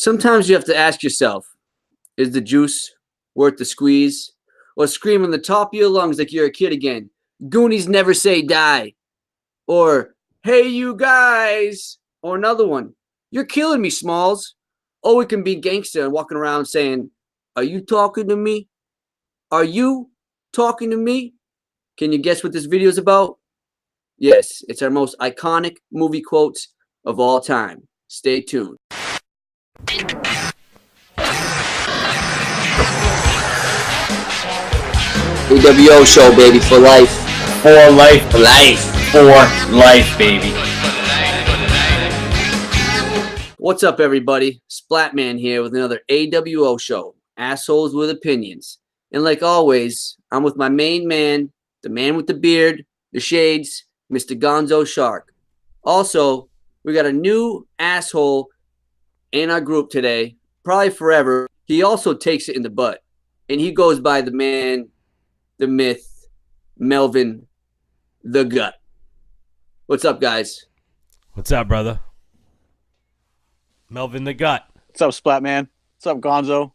Sometimes you have to ask yourself, is the juice worth the squeeze? Or scream on the top of your lungs like you're a kid again. Goonies never say die. Or, hey, you guys. Or another one. You're killing me, Smalls. Or we can be gangster and walking around saying, are you talking to me? Are you talking to me? Can you guess what this video is about? Yes, it's our most iconic movie quotes of all time. Stay tuned. AWO Show, baby, for life. For life. For life. For life, baby. What's up, everybody? SplatMan here with another AWO Show. Assholes with opinions. And like always, I'm with my main man, the man with the beard, the shades, Mr. Gonzo Shark. Also, we got a new asshole in our group today, probably forever. He also takes it in the butt. And he goes by the man, the myth, Melvin the Gut. What's up, guys? What's up, brother? Melvin the Gut. What's up, Splatman? What's up, Gonzo?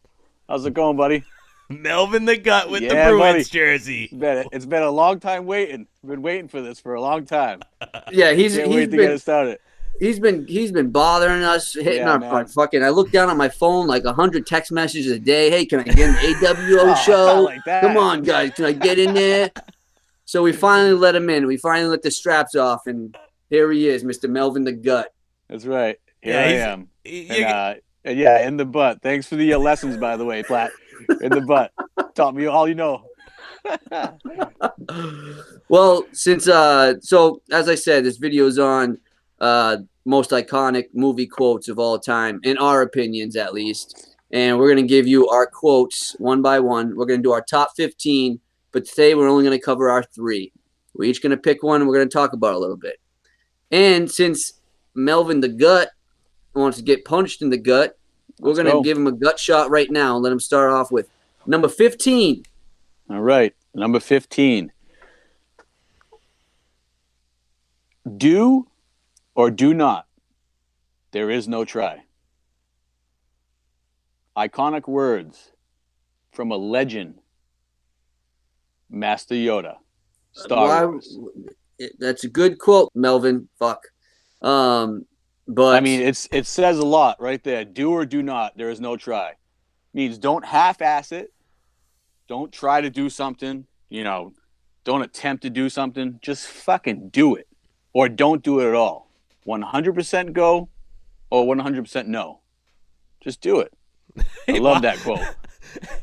How's it going, buddy? Melvin the Gut with the Bruins jersey. It's been a long time waiting. I've been waiting for this for a long time. Yeah, Can't wait to get it started. He's been bothering us, hitting our fucking. I look down at my phone like 100 text messages a day. Hey, can I get an AWO show? Like that. Come on, guys, can I get in there? So we finally let him in. We finally let the straps off, and here he is, Mr. Melvin the Gut. That's right. Here I am. And yeah, in the butt. Thanks for the lessons, by the way, Plat. In the butt. Taught me all you know. Well, since so as I said, this video's on most iconic movie quotes of all time, in our opinions at least. And we're going to give you our quotes one by one. We're going to do our top 15, but today we're only going to cover our 3. We're each going to pick one, and we're going to talk about it a little bit. And since Melvin the Gut wants to get punched in the gut, we're going to give him a gut shot right now and let him start off with number 15. All right, number 15. Do or do not. There is no try. Iconic words from a legend, Master Yoda. Star Wars. That's a good quote, Melvin. Fuck. But I mean, it says a lot right there. Do or do not. There is no try. Means don't half-ass it. Don't try to do something. Don't attempt to do something. Just fucking do it, or don't do it at all. 100% go, or 100% no. Just do it. I love that quote.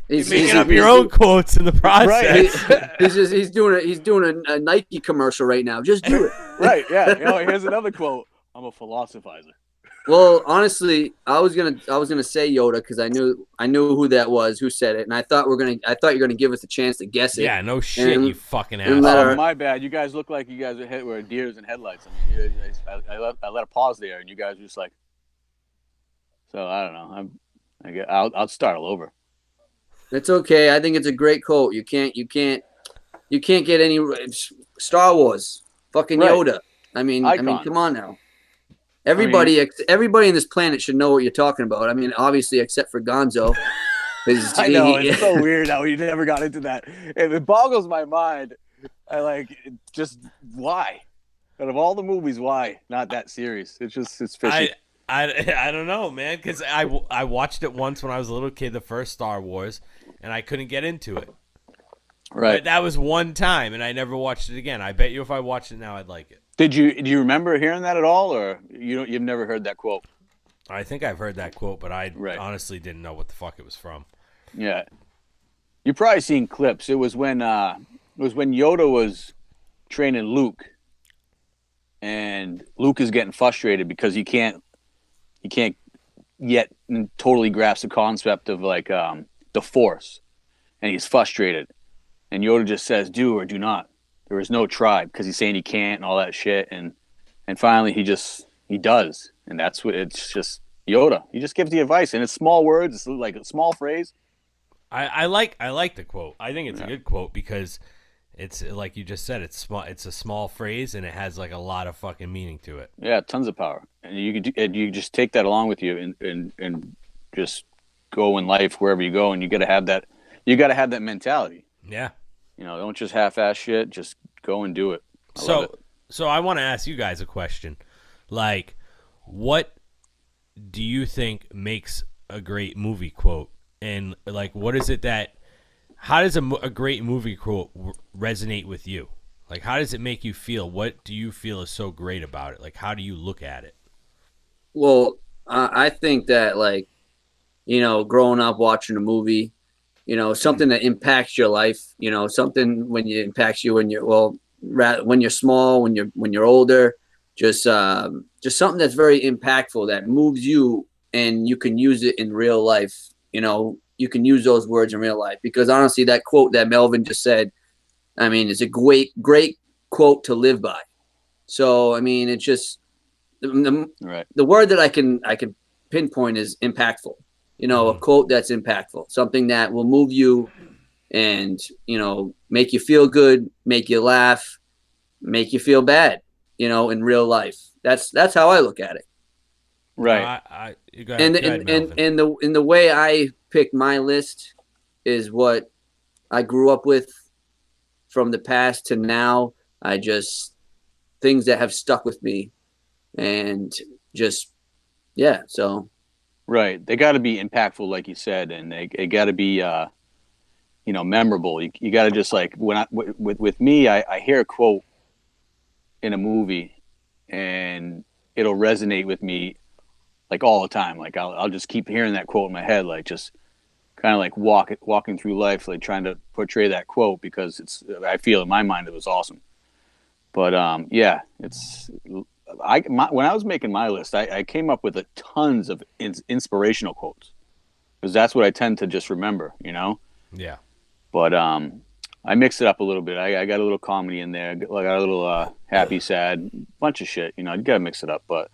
He's making up your own quotes in the process. Right. He's doing a Nike commercial right now. Just do it. Right. Yeah. Here's another quote. I'm a philosophizer. Well, honestly, I was gonna say Yoda because I knew who that was, who said it, and I thought you're gonna give us a chance to guess it. Yeah, no shit, you fucking asshole. My bad. You guys look like you guys were deers in headlights. I mean, I let a pause there, and you guys were just like. So I don't know. I'll start all over. It's okay. I think it's a great quote. You can't get any Star Wars. Fucking Yoda. I mean, come on now. Everybody in this planet should know what you're talking about. I mean, obviously, except for Gonzo. I know, it's so weird how we never got into that. It boggles my mind. Just why? Out of all the movies, why not that series? It's fishy. I don't know, man, because I watched it once when I was a little kid, the first Star Wars, and I couldn't get into it. Right. But that was one time, and I never watched it again. I bet you if I watched it now, I'd like it. Do you remember hearing that at all, or you've never heard that quote? I think I've heard that quote, but I honestly didn't know what the fuck it was from. Yeah, you've probably seen clips. It was when Yoda was training Luke, and Luke is getting frustrated because he can't yet totally grasp the concept of the Force, and he's frustrated, and Yoda just says, "Do or do not." There is no try, because he's saying he can't and all that shit, and finally he does, and that's what it's just Yoda. He just gives the advice, and it's small words. It's like a small phrase. I like the quote. I think it's a good quote because it's like you just said. It's small. It's a small phrase, and it has like a lot of fucking meaning to it. Yeah, tons of power, and you just take that along with you and just go in life wherever you go, and you got to have that. You got to have that mentality. Yeah. You know, don't just half-ass shit. Just go and do it. I love it. So I want to ask you guys a question. Like, what do you think makes a great movie quote? And like, what is it that? How does a great movie quote resonate with you? Like, how does it make you feel? What do you feel is so great about it? Like, how do you look at it? Well, I think that, like, you know, growing up watching a movie, you know, something that impacts your life, you know, something when it impacts you when when you're small, when you're older, just something that's very impactful that moves you, and you can use it in real life. You know, you can use those words in real life, because honestly, that quote that Melvin just said, I mean, it's a great quote to live by. So, I mean, it's just the word that I can pinpoint is impactful. You know, a quote that's impactful, something that will move you and, you know, make you feel good, make you laugh, make you feel bad, you know, in real life. That's how I look at it. Right. And the way I picked my list is what I grew up with from the past to now. I just things that have stuck with me, and just so Right. They got to be impactful, like you said, and they got to be, you know, memorable. You got to just like with me, I hear a quote in a movie, and it'll resonate with me like all the time. Like I'll just keep hearing that quote in my head, like just kind of like walking through life, like trying to portray that quote, because I feel in my mind it was awesome. But yeah, when I was making my list, I came up with tons of inspirational quotes, because that's what I tend to just remember, you know? Yeah. But I mixed it up a little bit. I got a little comedy in there. I got a little happy, sad, bunch of shit. You know, you got to mix it up. But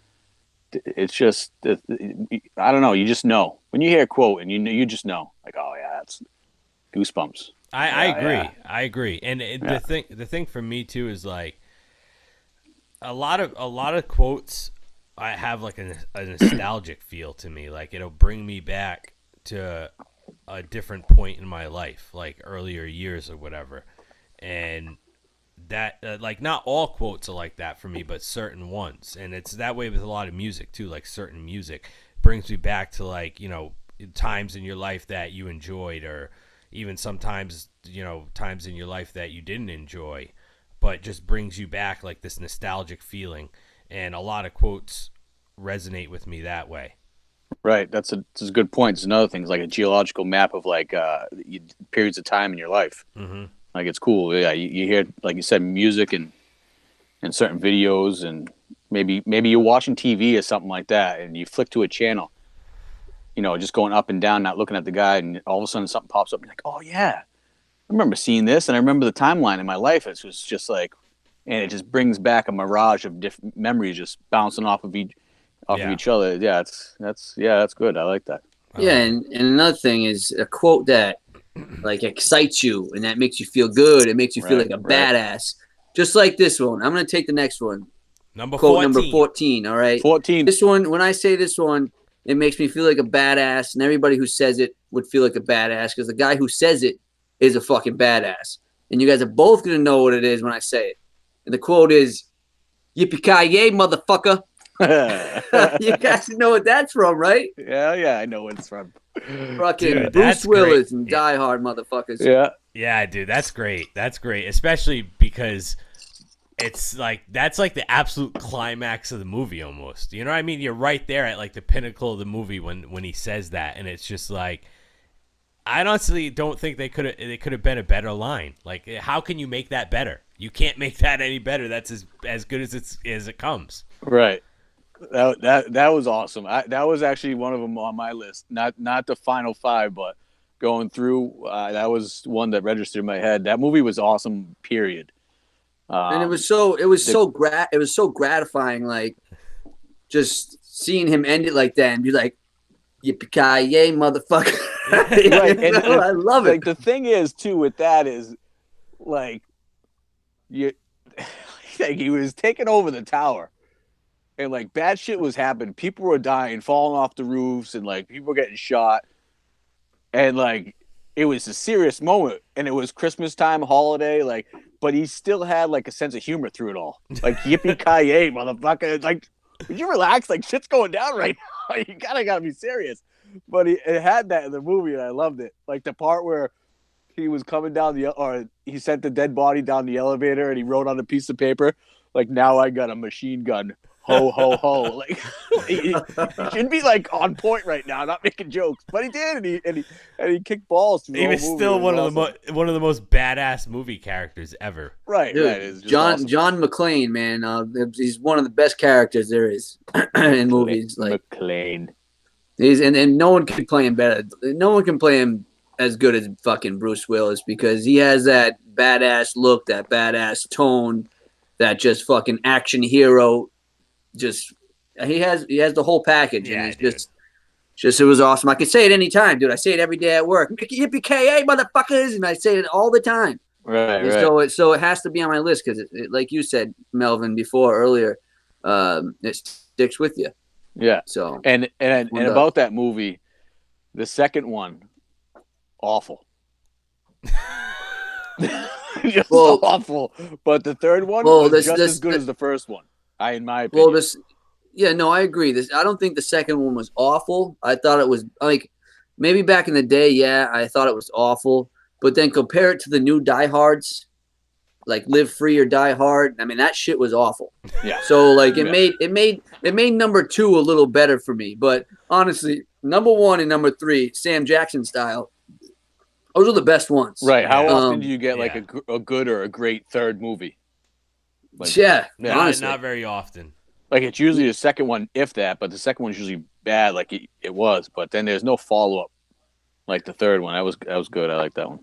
it's just, I don't know. You just know. When you hear a quote and you just know. Like, oh, yeah, that's goosebumps. I agree. Yeah. I agree. And the thing for me, too, is like, a lot of quotes I have like a nostalgic feel to me. Like, it'll bring me back to a different point in my life, like earlier years or whatever. And that like not all quotes are like that for me, but certain ones. And it's that way with a lot of music too. Like certain music brings me back to, like, you know, times in your life that you enjoyed, or even sometimes, you know, times in your life that you didn't enjoy, but just brings you back like this nostalgic feeling. And a lot of quotes resonate with me that way. Right. That's a good point. It's another thing. It's like a geological map of like periods of time in your life. Mm-hmm. Like, it's cool. Yeah. You hear, like you said, music and certain videos, and maybe you're watching TV or something like that, and you flick to a channel, you know, just going up and down, not looking at the guy, and all of a sudden something pops up, and you're like, oh yeah, I remember seeing this, and I remember the timeline in my life. It was just like, and it just brings back a mirage of different memories just bouncing off of each other. Yeah, that's good. I like that. Yeah, and another thing is a quote that like excites you and that makes you feel good. It makes you feel like a badass. Just like this one. I'm gonna take the next one. Quote 14. Number 14. All right. 14. This one, when I say this one, it makes me feel like a badass, and everybody who says it would feel like a badass, because the guy who says it is a fucking badass. And you guys are both gonna know what it is when I say it. And the quote is, "Yippee-ki-yay, motherfucker." You guys know what that's from, right? Yeah, I know what it's from. Fucking Dude, Bruce Willis great. and Die Hard, motherfuckers. Yeah, dude, that's great. That's great, especially because it's like that's like the absolute climax of the movie almost. You know what I mean? You're right there at like the pinnacle of the movie when he says that, and it's just like, I honestly don't think they could have been a better line. Like, how can you make that better? You can't make that any better. That's as good as it comes. Right. That was awesome. That was actually one of them on my list. Not the final five, but going through, that was one that registered in my head. That movie was awesome. Period. And it was so gratifying, like just seeing him end it like that and be like, "Yippee-ki-yay, motherfucker!" Right. And I love it. Like, the thing is too with that is, like, like he was taking over the tower. and like bad shit was happening. People were dying, falling off the roofs, and like people were getting shot. And like it was a serious moment, and it was Christmas time, holiday, like. But he still had like a sense of humor through it all. Like yippee ki yay, motherfucker! Like, would you relax? Like shit's going down right now. You gotta be serious. But it had that in the movie, and I loved it. Like the part where he was coming down or he sent the dead body down the elevator, and he wrote on a piece of paper, like, "Now I got a machine gun." Ho ho ho! Like he should be like on point right now, not making jokes, but he did, and he kicked balls. Through He was still one of the most badass movie characters ever. Right, Dude, right. It's just John awesome. John McClane, man, he's one of the best characters there is in movies. Like McClane. he's and no one can play him better. No one can play him as good as fucking Bruce Willis because he has that badass look, that badass tone, that just fucking action hero. Just he has the whole package, Yeah, and it's just it was awesome. I could say it any time, dude. I say it every day at work. Yippee ki motherfuckers, and I say it all the time. Right, And right. so it has to be on my list because like you said, Melvin, earlier, it sticks with you. Yeah. So And about that movie, the second one, awful. Just awful. But the third one was just as good as the first one. In my opinion. I agree. I don't think the second one was awful. I thought it was like maybe back in the day, yeah, I thought it was awful. But then compare it to the new Die Hards, like Live Free or Die Hard. I mean, that shit was awful. Yeah. So like it made number 2 a little better for me. But honestly, number 1 and number 3, Sam Jackson style, those are the best ones. Right. How often do you get like a good or a great third movie? Like, not very often. Like it's usually the second one, if that, but the second one's usually bad, like it was. But then there's no follow up, like the third one. That was good. I like that one.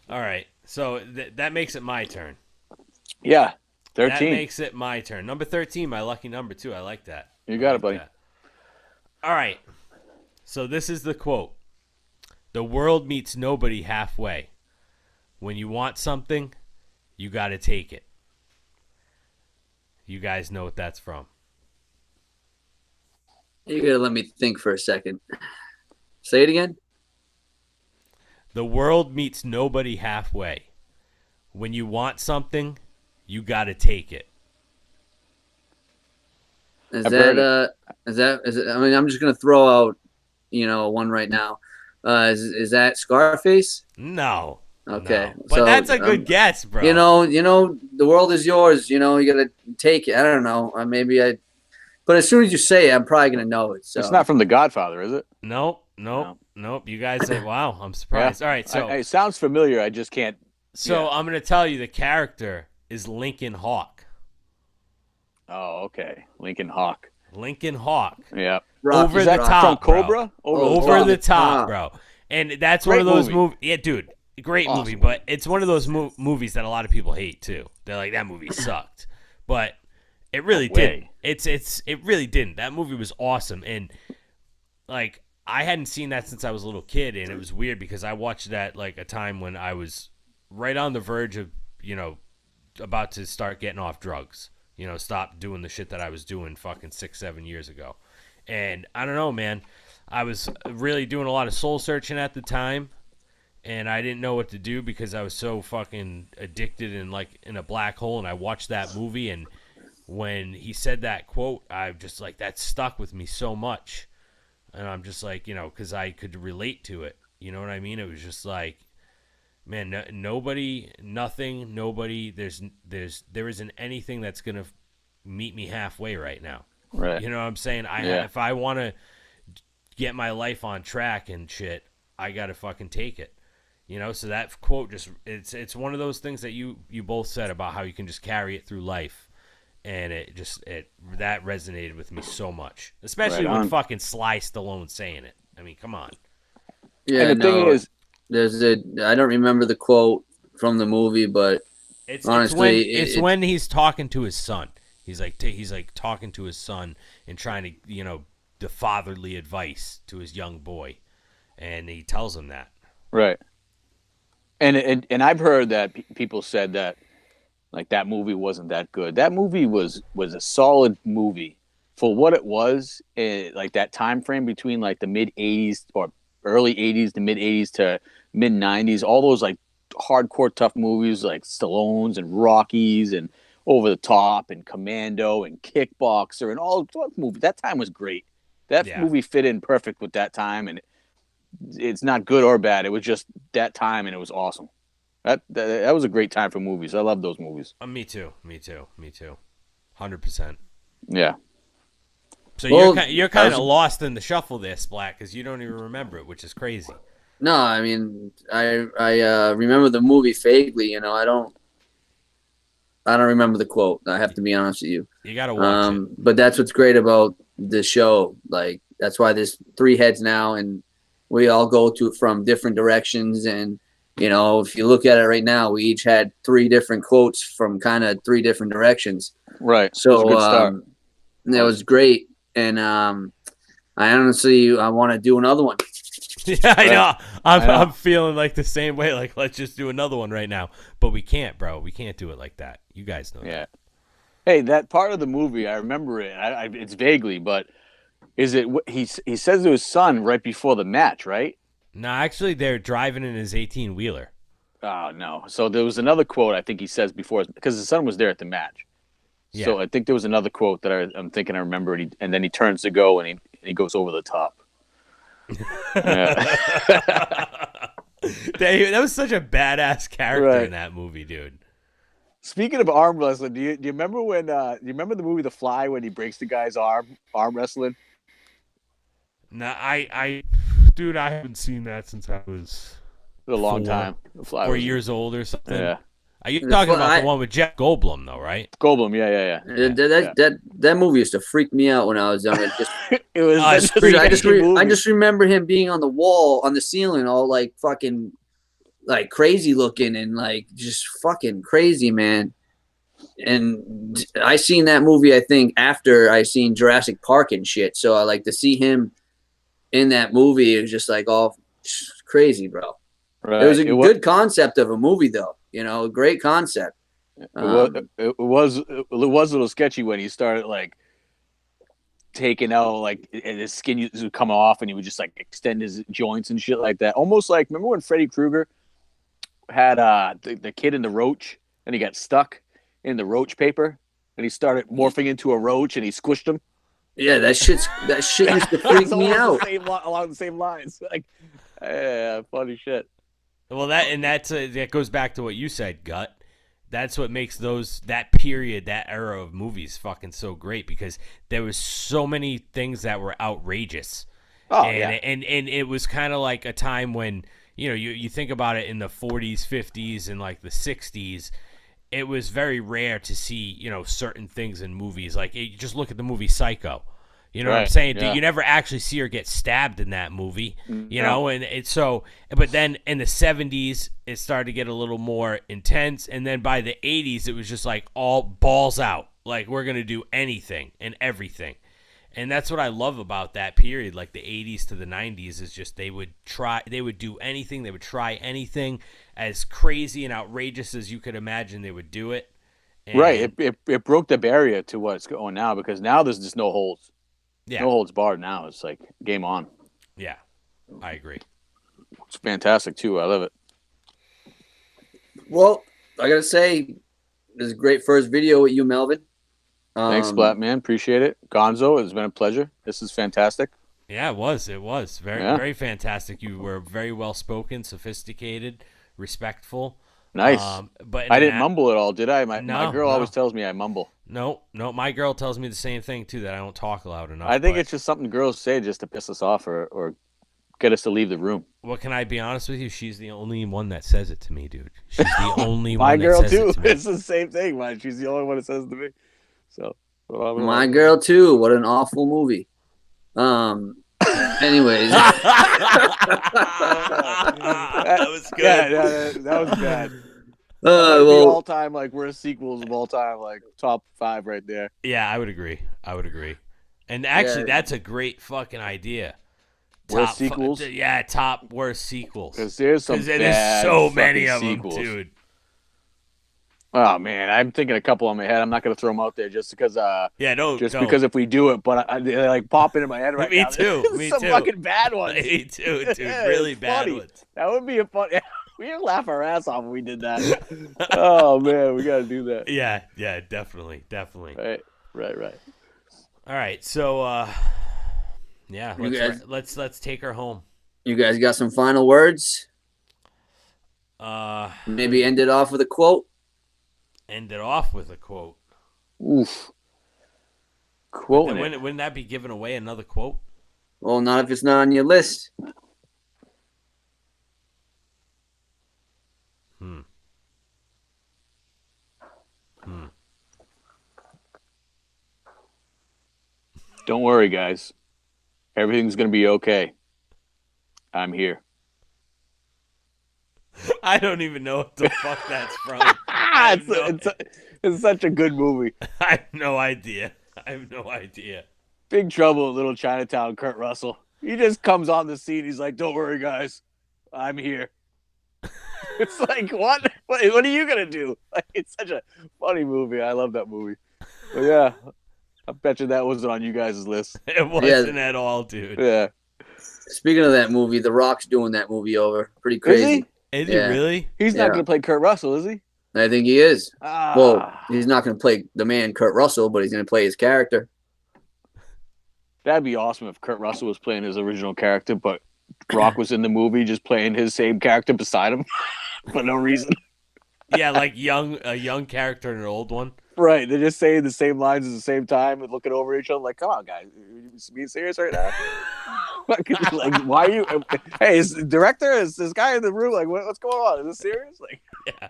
All right, so that makes it my turn. Yeah, 13. That makes it my turn. Number 13, my lucky number too. I like that. You got it, buddy. That. All right, so this is the quote: "The world meets nobody halfway. When you want something, you got to take it." You guys know what that's from. You gotta let me think for a second. Say it again. The world meets nobody halfway. When you want something, you got to take it. Is it? I mean, I'm just gonna throw out, one right now. Is that Scarface? No. Okay, no. But that's a good guess, bro. The world is yours. You gotta take it. I don't know. But as soon as you say it, I'm probably gonna know it. So it's not from The Godfather, is it? Nope. You guys say, "Wow, I'm surprised." Yeah. All right, so it sounds familiar. I just can't. So I'm gonna tell you the character is Lincoln Hawk. Oh, okay. Lincoln Hawk. Yeah. Over the top, from Cobra. Over the top, bro. And that's one of those movies. Yeah, dude. Great awesome movie, but it's one of those movies that a lot of people hate too. They're like, that movie sucked, but it really didn't. It really didn't. That movie was awesome, and like I hadn't seen that since I was a little kid, and it was weird because I watched that like a time when I was right on the verge of about to start getting off drugs. Stop doing the shit that I was doing fucking 6-7 years ago, and I don't know, man. I was really doing a lot of soul searching at the time. And I didn't know what to do because I was so fucking addicted and like in a black hole. And I watched that movie, and when he said that quote, I just like that stuck with me so much. And I'm just like, because I could relate to it. You know what I mean? It was just like, man, nobody, nothing, nobody. There isn't anything that's gonna meet me halfway right now. Right. You know what I'm saying? If I want to get my life on track and shit, I gotta fucking take it. So that quote it's one of those things that you both said about how you can just carry it through life, and that resonated with me so much, especially when fucking Sly Stallone's saying it. I mean, come on. Yeah, and the thing is, I don't remember the quote from the movie, but honestly, it's when he's talking to his son. He's like talking to his son and trying to the fatherly advice to his young boy, and he tells him that. Right. And I've heard that people said that like that movie wasn't that good. That movie was a solid movie for what it was. Like that time frame between like the mid '80s or early '80s to mid '80s to mid '90s. All those like hardcore tough movies like Stallone's and Rockies and Over the Top and Commando and Kickboxer and all those movies. That time was great. That movie fit in perfect with that time, and it's not good or bad. It was just that time, and it was awesome. That was a great time for movies. I love those movies. Me too. 100%. Yeah. So you're kind of lost in the shuffle there, Splat, because you don't even remember it, which is crazy. No, I mean, I remember the movie vaguely. You know, I don't remember the quote. I have to be honest with you. You gotta watch it. But that's what's great about the show. Like that's why there's 3 heads now, and we all go from different directions. And you know, if you look at it right now, we each had 3 different quotes from kind of 3 different directions. Right. So that was great. And I honestly, I want to do another one. Yeah, I know. I'm feeling like the same way. Like, let's just do another one right now. But we can't, bro. We can't do it like that. You guys know that. Hey, that part of the movie, I remember it. It's vaguely, but is it? He says to his son right before the match, right? No, actually, they're driving in his 18-wheeler. Oh no! So there was another quote I think he says before because his son was there at the match. Yeah. So I think there was another quote that I'm thinking I remember, and then he turns to go and he goes over the top. That was such a badass character in that movie, dude. Speaking of arm wrestling, do you remember when you remember the movie The Fly when he breaks the guy's arm wrestling? No, dude, I haven't seen that since I was a long time. The Fly 4 years old or something. Yeah. Are you talking about the one with Jeff Goldblum, though, right? Goldblum, yeah. That movie used to freak me out when I was young. It was. I just remember him being on the wall, on the ceiling, all like fucking, like crazy looking and like just fucking crazy, man. And I seen that movie, I think, after I seen Jurassic Park and shit. So I like to see him in that movie. It was just like all crazy, bro. Right. It was a good concept of a movie, though. You know, a great concept. It was a little sketchy when he started like taking out like and his skin would come off and he would just like extend his joints and shit like that. Almost like remember when Freddy Krueger had the kid in the roach and he got stuck in the roach paper and he started morphing into a roach and he squished him. Yeah, that shit used to freak me out. Along the same lines, like funny shit. Well, that goes back to what you said, Gut. That's what makes that period, that era of movies fucking so great because there was so many things that were outrageous. Oh, and it was kind of like a time when, you know, you think about it in the 40s, 50s, and like the 60s, it was very rare to see, you know, certain things in movies. Like, you just look at the movie Psycho. You know what I'm saying? Yeah. You never actually see her get stabbed in that movie, you know? And it's so, but then in the 70s, it started to get a little more intense. And then by the 80s, it was just like all balls out. Like, we're going to do anything and everything. And that's what I love about that period, like the 80s to the 90s, is just they would do anything. They would try anything as crazy and outrageous as you could imagine they would do it. And right. It broke the barrier to what's going now because now there's just no holds. Yeah. No holds barred now. It's like game on. Yeah, I agree. It's fantastic, too. I love it. Well, I got to say, this is a great first video with you, Melvin. Thanks, SplatMan. Appreciate it. Gonzo, it's been a pleasure. This is fantastic. Yeah, it was. It was. Very fantastic. You were very well-spoken, sophisticated, respectful. Nice. But I didn't mumble at all, did I? My girl always tells me I mumble. No. My girl tells me the same thing, too, that I don't talk loud enough. I think it's just something girls say just to piss us off or get us to leave the room. Well, can I be honest with you? She's the only one that says it to me, dude. She's the only one that says it to me. My girl, too. It's the same thing, man. She's the only one that says it to me. So, my girl, too. What an awful movie. Anyways. That was good. Yeah, that was bad. All time, like worst sequels of all time, like top 5 right there. Yeah, I would agree. And actually, that's a great fucking idea. Worst sequels? Top worst sequels. Because there's so many of them, dude. Oh man, I'm thinking a couple on my head. I'm not going to throw them out there just because. No, just don't. because if we do it, but they like pop into my head right Me now. too. There's Me some too. fucking bad ones. Me too, dude. Really bad funny. ones. That would be a fun. We'd laugh our ass off if we did that. Oh man, we got to do that. Yeah, definitely. Right. All right, so yeah, let's take her home. You guys got some final words? Maybe end it off with a quote. End it off with a quote. Oof. Quote. Wouldn't that be giving away another quote? Well, not if it's not on your list. Don't worry, guys. Everything's gonna be okay. I'm here. I don't even know what the fuck that's from. It's such a good movie. I have no idea. Big Trouble in Little Chinatown, Kurt Russell. He just comes on the scene. He's like, don't worry, guys. I'm here. It's like, what? What are you going to do? Like, it's such a funny movie. I love that movie. But yeah, I bet you that wasn't on you guys' list. It wasn't at all, dude. Yeah. Speaking of that movie, The Rock's doing that movie over. Pretty crazy. Is he really? He's not going to play Kurt Russell, is he? I think he is. Well, he's not going to play the man Kurt Russell, but he's going to play his character. That'd be awesome if Kurt Russell was playing his original character, but Rock was in the movie just playing his same character beside him for no reason. Yeah, like a young character and an old one. Right. They're just saying the same lines at the same time and looking over each other like, come on, guys. Are you being serious right now? Like, why are you? Hey, is the director? Is this guy in the room? Like, what's going on? Is this serious? Like, yeah.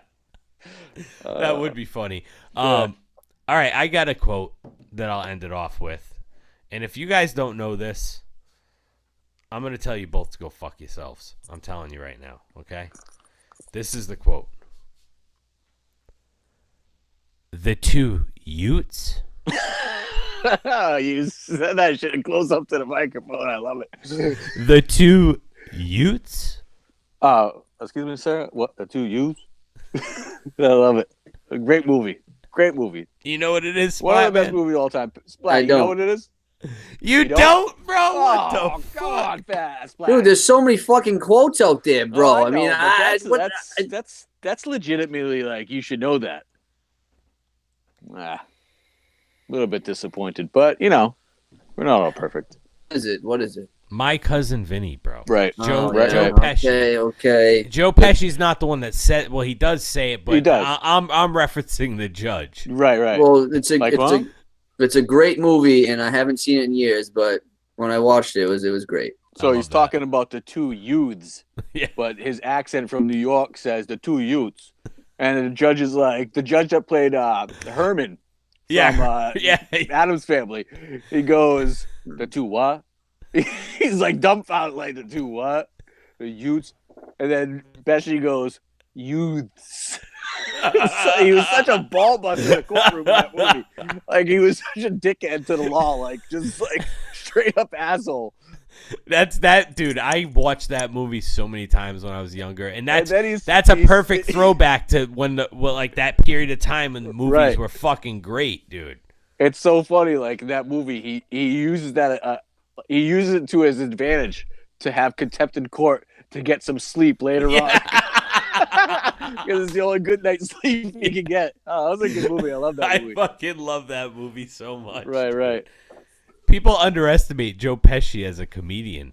That would be funny. Yeah. All right, I got a quote that I'll end it off with. And if you guys don't know this, I'm going to tell you both to go fuck yourselves. I'm telling you right now, okay? This is the quote. The two Utes. You said that shit close up to the microphone. I love it. The two Utes. Excuse me, sir. What? The two Utes? I love it. A great movie. Great movie. You know what it is, One of the best SplatMan? movies of all time. Splat, you know what it is? You don't, bro? What the Oh, fuck? God, fast. Dude, there's so many fucking quotes out there, bro. Oh, I mean, that's legitimately like you should know that. A little bit disappointed, but you know, we're not all perfect. What is it? My Cousin Vinny, bro. Right. Joe right. Pesci. Okay. Joe Pesci's not the one that said. Well, he does say it, but He does. I'm referencing the judge. Right. Well, it's a great movie, and I haven't seen it in years, but when I watched it, it was great. So he's talking about the two youths, Yeah. but his accent from New York says the two youths, and the judge is like the judge that played Herman from Addams Family. He goes, the two what? He's like dumbfounded, like the two what? The youths, and then Pesci goes youths. He was such a ball buster in the courtroom in that movie. Like he was such a dickhead to the law, like just like straight up asshole. That's that, dude. I watched that movie so many times when I was younger, and that's a he's perfect throwback to when like that period of time when the movies were fucking great, dude. It's so funny, like in that movie, he uses that he uses it to his advantage to have contempt in court to get some sleep later on. Because it's the only good night's sleep you can get. Oh, that was a good movie. I love that movie. I fucking love that movie so much. Right. People underestimate Joe Pesci as a comedian.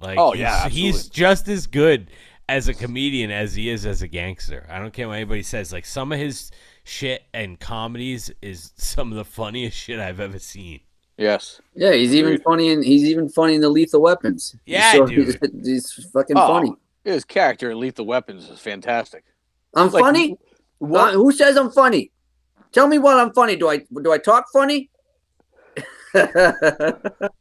Like, he's just as good as a comedian as he is as a gangster. I don't care what anybody says. Like, some of his shit and comedies is some of the funniest shit I've ever seen. Yes. Yeah, he's even funny in the Lethal Weapons. Dude. He's fucking funny. His character in Lethal Weapons is fantastic. I'm funny? What? Who says I'm funny? Tell me what I'm funny. Do I talk funny? That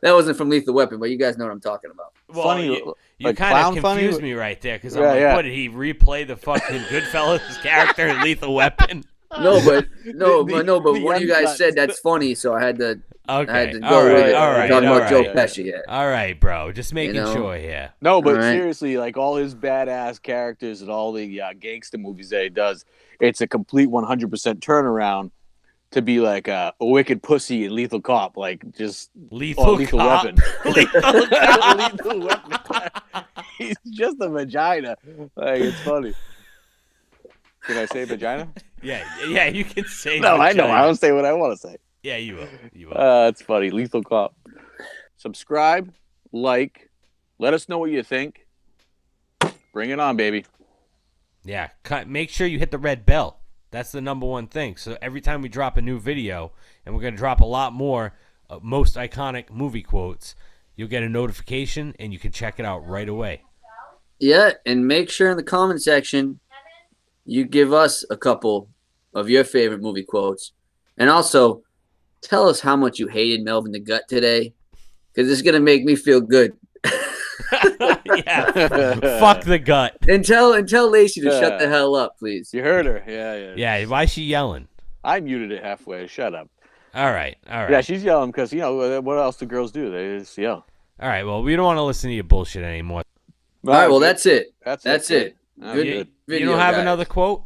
wasn't from Lethal Weapon, but you guys know what I'm talking about. Well, funny, you kind of confused me right there because I'm like, what did he replay the fucking Goodfellas character in Lethal Weapon? But one of you guys said that's funny, so I had to I had Okay. to All go with right. it. All We're right. talking All about Joe right. Pesci here. All right, bro. Just making know? sure here. No, but All right. seriously, like all his badass characters and all the gangster movies that he does, it's a complete 100% turnaround to be like a wicked pussy and lethal cop, like just Lethal cop? weapon. Lethal cop. Lethal weapon. He's just a vagina. Like it's funny. Can I say vagina? Yeah, you can say No, I know. vagina. I don't say what I want to say. Yeah, you will. You will. It's funny. Lethal cop. Subscribe, like, let us know what you think. Bring it on, baby. Yeah, make sure you hit the red bell. That's the number one thing. So every time we drop a new video, and we're going to drop a lot more most iconic movie quotes, you'll get a notification, and you can check it out right away. Yeah, and make sure in the comment section you give us a couple of your favorite movie quotes. And also, tell us how much you hated Melvin the Gut today, because it's going to make me feel good. Yeah, fuck the gut. And tell Lacey to shut the hell up, please. You heard her. Yeah. Yeah, why is she yelling? I muted it halfway. Shut up. All right. Yeah, she's yelling because, what else do girls do? They just yell. All right, well, we don't want to listen to your bullshit anymore. All right, well, that's it. That's it. Good You video, don't have guys. another quote?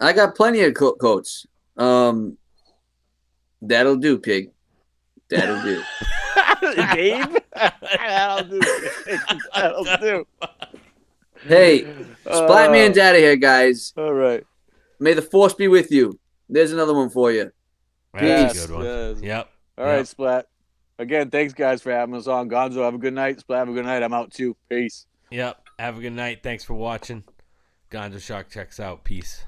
I got plenty of quotes. That'll do, pig. That'll do. Dave? That'll do. That'll do. Hey, SplatMan's out of here, guys. All right. May the force be with you. There's another one for you. That's Peace. a good one. Yes. Yep. All right, Splat. Again, thanks, guys, for having us on. Gonzo, have a good night. Splat, have a good night. I'm out, too. Peace. Yep. Have a good night. Thanks for watching. Gonzo Shark checks out. Peace.